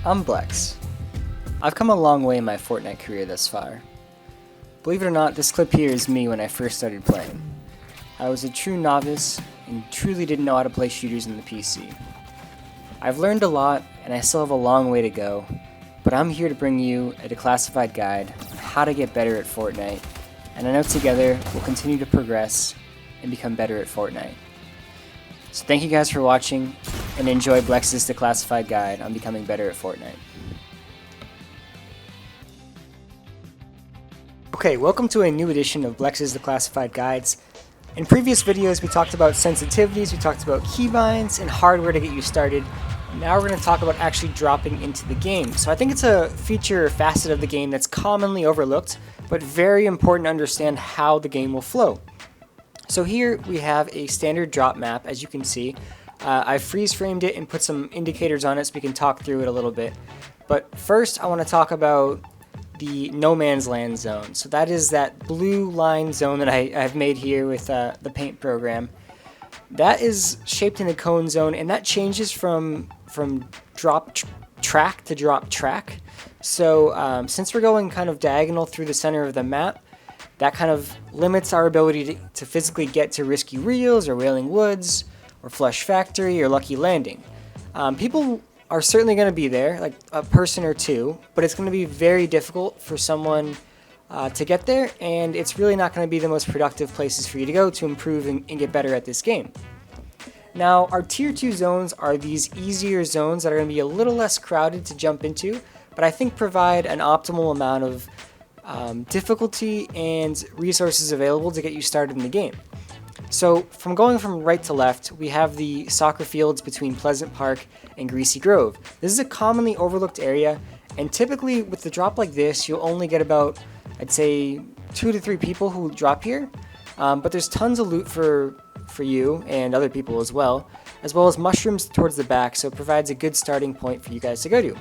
I'm Blex. I've come a long way in my Fortnite career thus far. Believe it or not, this clip here is me when I first started playing. I was a true novice and truly didn't know how to play shooters in the PC. I've learned a lot and I still have a long way to go, but I'm here to bring you a declassified guide on how to get better at Fortnite, and I know together we'll continue to progress and become better at Fortnite. So thank you guys for watching, and enjoy Blex's Declassified guide on becoming better at Fortnite. Okay, welcome to a new edition of Blex's Declassified guides. In previous videos we talked about sensitivities, we talked about keybinds, and hardware to get you started. Now we're going to talk about actually dropping into the game. So I think it's a feature or facet of the game that's commonly overlooked, but very important to understand how the game will flow. So here we have a standard drop map, as you can see. I've freeze framed it and put some indicators on it so we can talk through it a little bit. But first I want to talk about the no man's land zone. So that is that blue line zone that I've made here with the paint program. That is shaped in a cone zone, and that changes from drop track to drop track. So since we're going kind of diagonal through the center of the map, that kind of limits our ability to physically get to Risky Reels or Wailing Woods or Flush Factory or Lucky Landing. People are certainly going to be there, like a person or two, but it's going to be very difficult for someone to get there, and it's really not going to be the most productive places for you to go to improve and get better at this game. Now, our Tier 2 zones are these easier zones that are going to be a little less crowded to jump into, but I think provide an optimal amount of difficulty and resources available to get you started in the game. So from going from right to left, we have the soccer fields between Pleasant Park and Greasy Grove. This is a commonly overlooked area, and typically with the drop like this, you'll only get about, I'd say, 2 to 3 people who drop here, but there's tons of loot for you and other people as well as mushrooms towards the back, so it provides a good starting point for you guys to go to.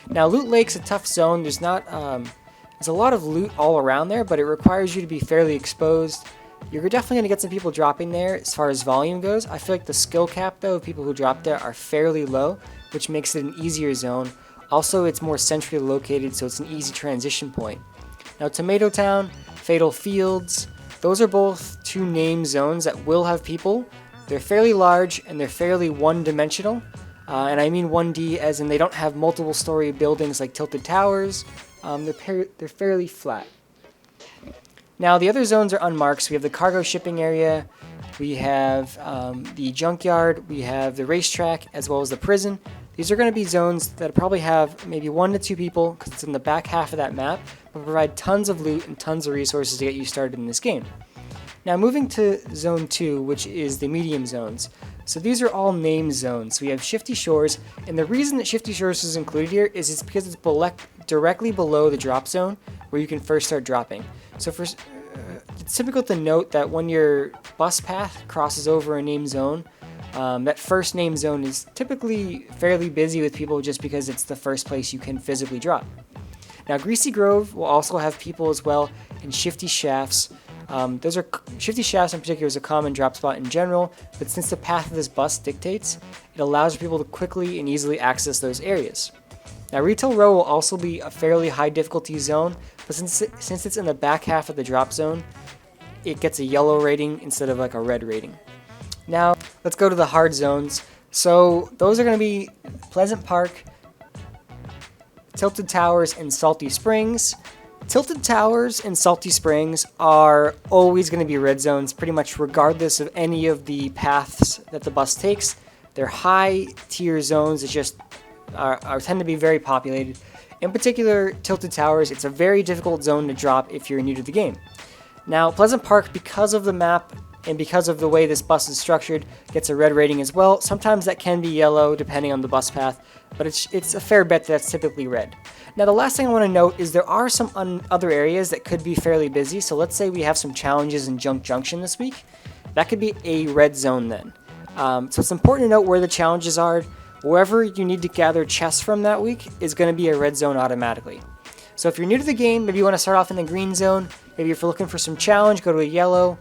Now, Loot Lake's a tough zone. There's a lot of loot all around there, but it requires you to be fairly exposed. You're definitely going to get some people dropping there as far as volume goes. I feel like the skill cap, though, of people who drop there are fairly low, which makes it an easier zone. Also, it's more centrally located, so it's an easy transition point. Now, Tomato Town, Fatal Fields, those are both 2 name zones that will have people. They're fairly large and they're fairly one-dimensional. And I mean 1D as in they don't have multiple story buildings like Tilted Towers. They're fairly flat. Now the other zones are unmarked. So we have the cargo shipping area, we have the junkyard, we have the racetrack, as well as the prison. These are going to be zones that probably have maybe 1 to 2 people because it's in the back half of that map, but provide tons of loot and tons of resources to get you started in this game. Now moving to Zone 2, which is the medium zones. So these are all named zones. We have Shifty Shores, and the reason that Shifty Shores is included here is it's because it's directly below the drop zone where you can first start dropping. So it's typical to note that when your bus path crosses over a named zone, that first named zone is typically fairly busy with people just because it's the first place you can physically drop. Now Greasy Grove will also have people as well, and Shifty Shafts. Shifty Shafts in particular is a common drop spot in general, but since the path of this bus dictates, it allows people to quickly and easily access those areas. Now Retail Row will also be a fairly high difficulty zone, but since it's in the back half of the drop zone, it gets a yellow rating instead of like a red rating. Now let's go to the hard zones. So those are going to be Pleasant Park, Tilted Towers, and Salty Springs. Tilted Towers and Salty Springs are always going to be red zones, pretty much regardless of any of the paths that the bus takes. They're high tier zones that just tend to be very populated. In particular, Tilted Towers, it's a very difficult zone to drop if you're new to the game. Now, Pleasant Park, because of the map and because of the way this bus is structured, gets a red rating as well. Sometimes that can be yellow depending on the bus path, but it's a fair bet that's typically red. Now the last thing I want to note is there are some other areas that could be fairly busy. So let's say we have some challenges in Junk Junction this week. That could be a red zone then. So it's important to note where the challenges are. Wherever you need to gather chests from that week is going to be a red zone automatically. So if you're new to the game, maybe you want to start off in the green zone. Maybe if you're looking for some challenge, go to a yellow.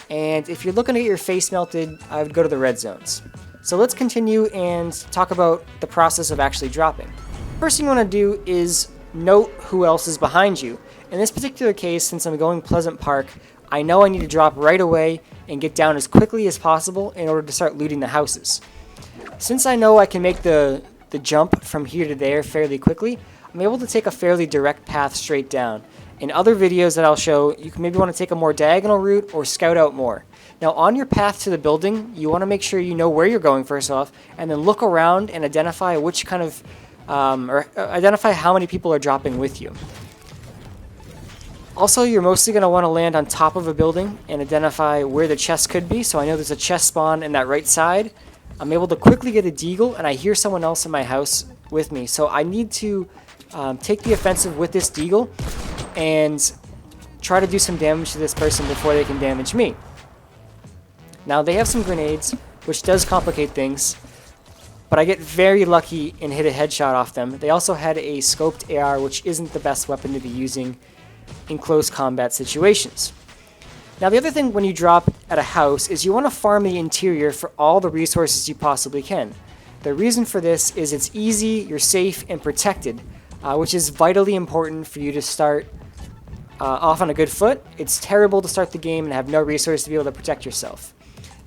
And if you're looking to get your face melted, I would go to the red zones. So let's continue and talk about the process of actually dropping. First thing you want to do is note who else is behind you. In this particular case, since I'm going Pleasant Park, I know I need to drop right away and get down as quickly as possible in order to start looting the houses. Since I know I can make the jump from here to there fairly quickly, I'm able to take a fairly direct path straight down. In other videos that I'll show, you can maybe want to take a more diagonal route or scout out more. Now on your path to the building, you want to make sure you know where you're going first off, and then look around and identify which kind of, identify how many people are dropping with you. Also, you're mostly going to want to land on top of a building and identify where the chest could be. So I know there's a chest spawn in that right side. I'm able to quickly get a deagle, and I hear someone else in my house with me. So I need to take the offensive with this deagle and try to do some damage to this person before they can damage me. Now they have some grenades, which does complicate things, but I get very lucky and hit a headshot off them. They also had a scoped AR, which isn't the best weapon to be using in close combat situations. Now the other thing when you drop at a house is you want to farm the interior for all the resources you possibly can. The reason for this is it's easy, you're safe, and protected, which is vitally important for you to start off on a good foot. It's terrible to start the game and have no resource to be able to protect yourself.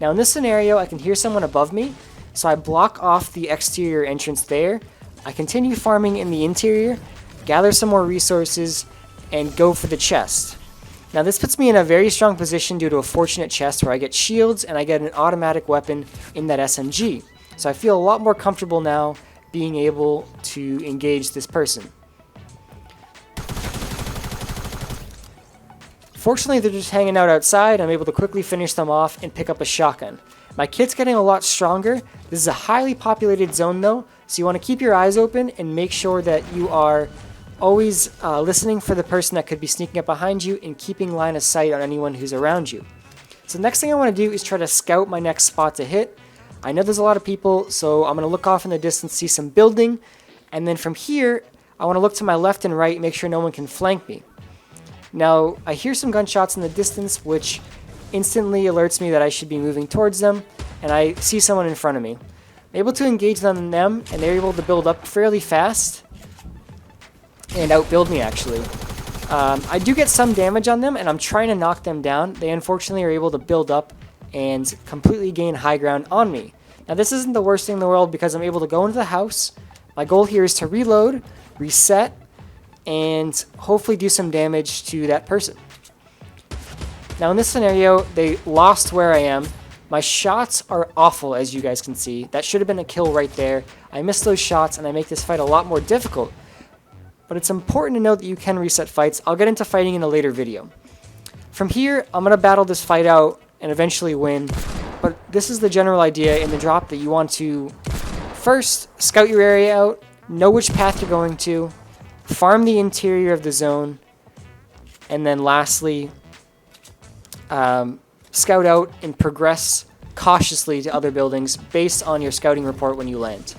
Now in this scenario, I can hear someone above me, so I block off the exterior entrance there. I continue farming in the interior, gather some more resources, and go for the chest. Now this puts me in a very strong position due to a fortunate chest where I get shields and I get an automatic weapon in that SMG. So I feel a lot more comfortable now being able to engage this person. Fortunately, they're just hanging out outside. I'm able to quickly finish them off and pick up a shotgun. My kit's getting a lot stronger. This is a highly populated zone though, so you want to keep your eyes open and make sure that you are always listening for the person that could be sneaking up behind you and keeping line of sight on anyone who's around you. So the next thing I want to do is try to scout my next spot to hit. I know there's a lot of people, so I'm going to look off in the distance, see some building, and then from here, I want to look to my left and right, make sure no one can flank me. Now, I hear some gunshots in the distance, which instantly alerts me that I should be moving towards them, and I see someone in front of me. I'm able to engage on them, and they're able to build up fairly fast, and outbuild me actually. I do get some damage on them, and I'm trying to knock them down. They unfortunately are able to build up and completely gain high ground on me. Now this isn't the worst thing in the world because I'm able to go into the house. My goal here is to reload, reset, and hopefully do some damage to that person. Now in this scenario, they lost where I am. My shots are awful, as you guys can see. That should have been a kill right there. I missed those shots, and I make this fight a lot more difficult. But it's important to note that you can reset fights. I'll get into fighting in a later video. From here, I'm going to battle this fight out and eventually win. But this is the general idea in the drop, that you want to first scout your area out, know which path you're going to, farm the interior of the zone, and then lastly, scout out and progress cautiously to other buildings based on your scouting report when you land.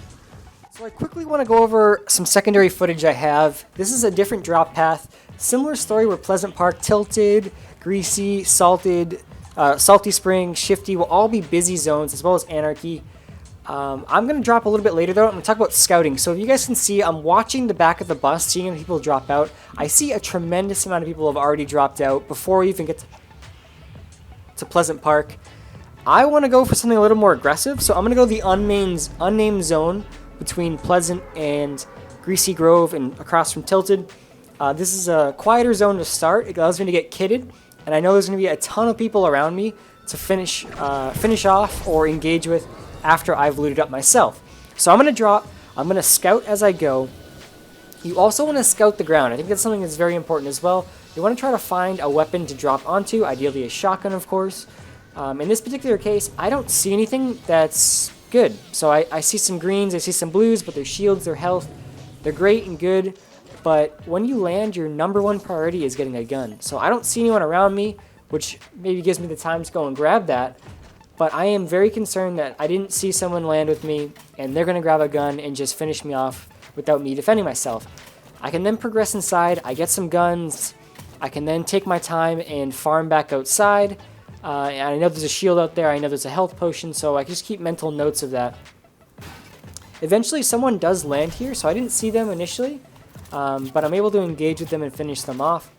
So I quickly want to go over some secondary footage I have. This is a different drop path. Similar story where Pleasant Park, Tilted, Greasy, Salted, Salty Spring, Shifty will all be busy zones, as well as Anarchy. I'm going to drop a little bit later though. I'm going to talk about scouting. So if you guys can see, I'm watching the back of the bus, seeing people drop out. I see a tremendous amount of people have already dropped out before we even get to Pleasant Park. I want to go for something a little more aggressive, so I'm going to go the unnamed zone between Pleasant and Greasy Grove and across from Tilted. This is a quieter zone to start. It allows me to get kitted, and I know there's going to be a ton of people around me to finish off or engage with after I've looted up myself. So I'm going to drop, I'm going to scout as I go. You also want to scout the ground. I think that's something that's very important as well. You want to try to find a weapon to drop onto, ideally a shotgun, of course. In this particular case, I don't see anything that's good. So I see some greens, I see some blues, but their shields, their health, they're great and good. But when you land, your number one priority is getting a gun. So I don't see anyone around me, which maybe gives me the time to go and grab that. But I am very concerned that I didn't see someone land with me, and they're going to grab a gun and just finish me off without me defending myself. I can then progress inside, I get some guns, I can then take my time and farm back outside. And I know there's a shield out there, I know there's a health potion, so I just keep mental notes of that. Eventually someone does land here, so I didn't see them initially, but I'm able to engage with them and finish them off.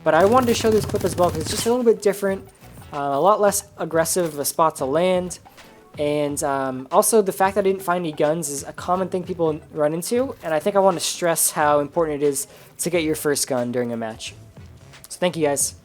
But I wanted to show this clip as well because it's just a little bit different, a lot less aggressive of a spot to land. And also the fact that I didn't find any guns is a common thing people run into, and I think I want to stress how important it is to get your first gun during a match. So thank you guys.